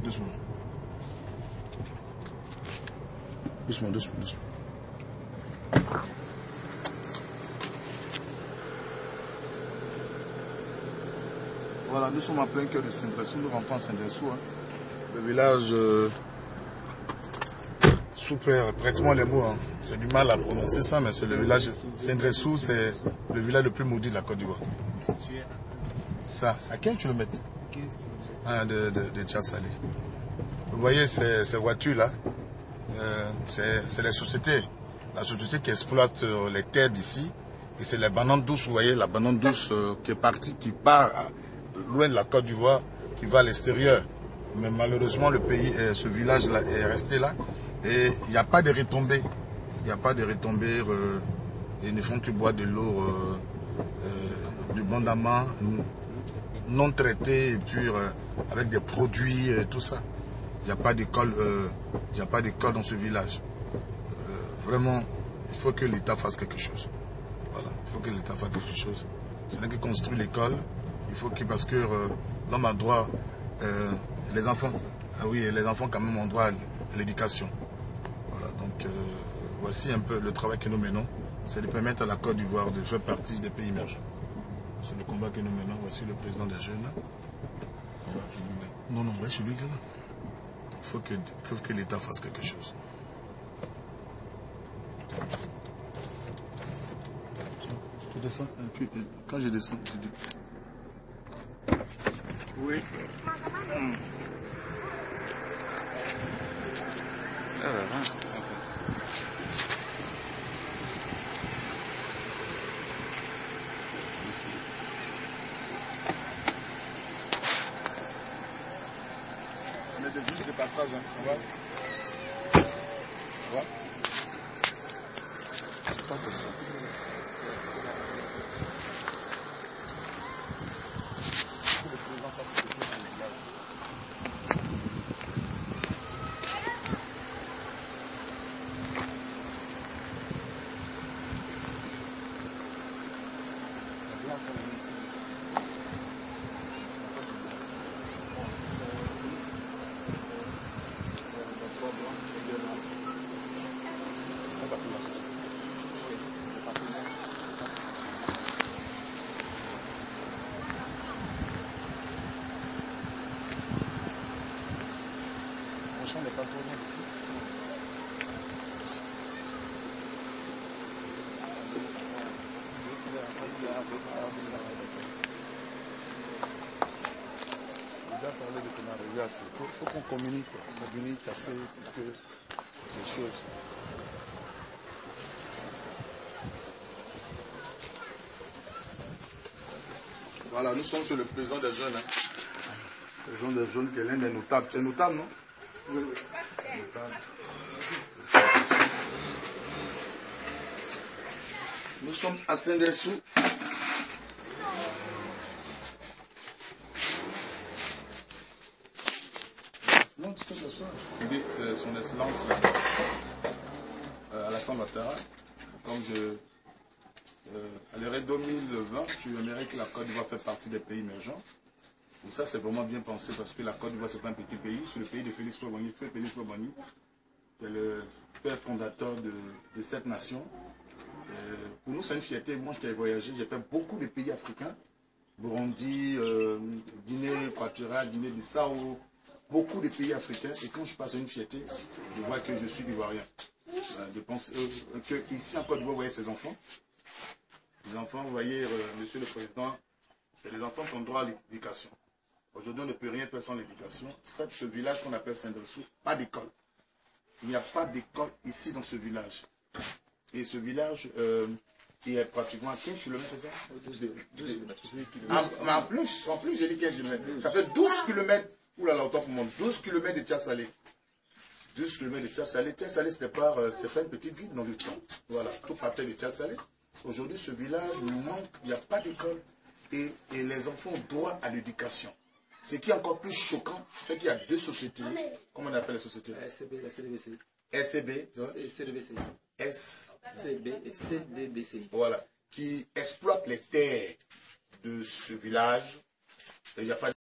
Doucement. Doucement, doucement, doucement. Voilà, nous sommes en plein cœur de Saint-Dressou, nous rentrons à Saint-Dressou. Hein. Le village Super, prête-moi les mots. Hein. C'est du mal à prononcer ça, mais c'est le village Saint-Dressou, c'est le village le plus maudit de la Côte d'Ivoire. Ça, c'est à 15 km de Tchassalé. Vous voyez ces voitures-là, c'est les sociétés. La société qui exploite les terres d'ici. Et c'est la banane douce, vous voyez, la banane douce qui est partie, qui part loin de la Côte d'Ivoire, qui va à l'extérieur. Mais malheureusement, le pays, ce village-là est resté là. Et il n'y a pas de retombées. Il n'y a pas de retombées. Ils ne font que boire de l'eau du bandama non traité et puis avec des produits, tout ça. Il n'y a pas d'école dans ce village. Vraiment, il faut que l'État fasse quelque chose. Voilà, il faut que l'État fasse quelque chose. Ce n'est que construire l'école. Il faut que, parce que l'homme a droit, les enfants, ah oui, les enfants quand même ont droit à l'éducation. Voilà, donc voici un peu le travail que nous menons. C'est de permettre à la Côte d'Ivoire de faire partie des pays émergents. C'est le combat que nous menons. Voici le président des jeunes. Non, non, ouais, celui là. Il faut que l'État fasse quelque chose. Je descends un peu. Quand je descends, je dis. Oui. On est juste de passage. Hein. On va. N'est pas trop loin d'ici. Il faut qu'on communique assez pour que les choses. Voilà, nous sommes sur le président des jeunes. Hein. Le président des jeunes qui est l'un des notables. Tu es notable, non? Oui, oui. Nous sommes à Saint-Dressou. Non, tu peux t'asseoir. Son Excellence Alassane Ouattara, comme à l'année 2020, tu aimerais que la Côte d'Ivoire fasse partie des pays émergents. Et ça, c'est vraiment bien pensé parce que la Côte d'Ivoire, ce n'est pas un petit pays. C'est le pays de Félix Houphouët-Boigny. Félix Houphouët-Boigny, qui est le père fondateur de cette nation. Pour nous, c'est une fierté. Moi, qui ai voyagé, j'ai fait beaucoup de pays africains. Burundi, Guinée équatoriale, Guinée-Bissau, beaucoup de pays africains. Et quand je passe à une fierté, je vois que je suis ivoirien. Je pense que ici en Côte d'Ivoire, vous voyez ces enfants. Les enfants, vous voyez, monsieur le président, c'est les enfants qui ont droit à l'éducation. Aujourd'hui, on ne peut rien faire sans l'éducation. Ce village qu'on appelle Saint-Dressou, pas d'école. Il n'y a pas d'école ici dans ce village. Et ce village, il est pratiquement à 15 km, c'est ça? 12 km. En plus, j'ai dit 15 km. Ça fait 12 km. Ouh là là, autant pour moi. 12 km de Tchassalé. 12 km de Tchassalé. Tchassalé, c'était pas une petite ville dans le temps. Voilà, tout partait de Tchassalé. Aujourd'hui, ce village nous manque, il n'y a pas d'école. Et les enfants ont droit à l'éducation. Ce qui est encore plus choquant, c'est qu'il y a deux sociétés. Comment on appelle les sociétés? SCB, la CDBC. SCB, CDBC. SCB et CDBC. Voilà. Qui exploitent les terres de ce village. Il n'y a pas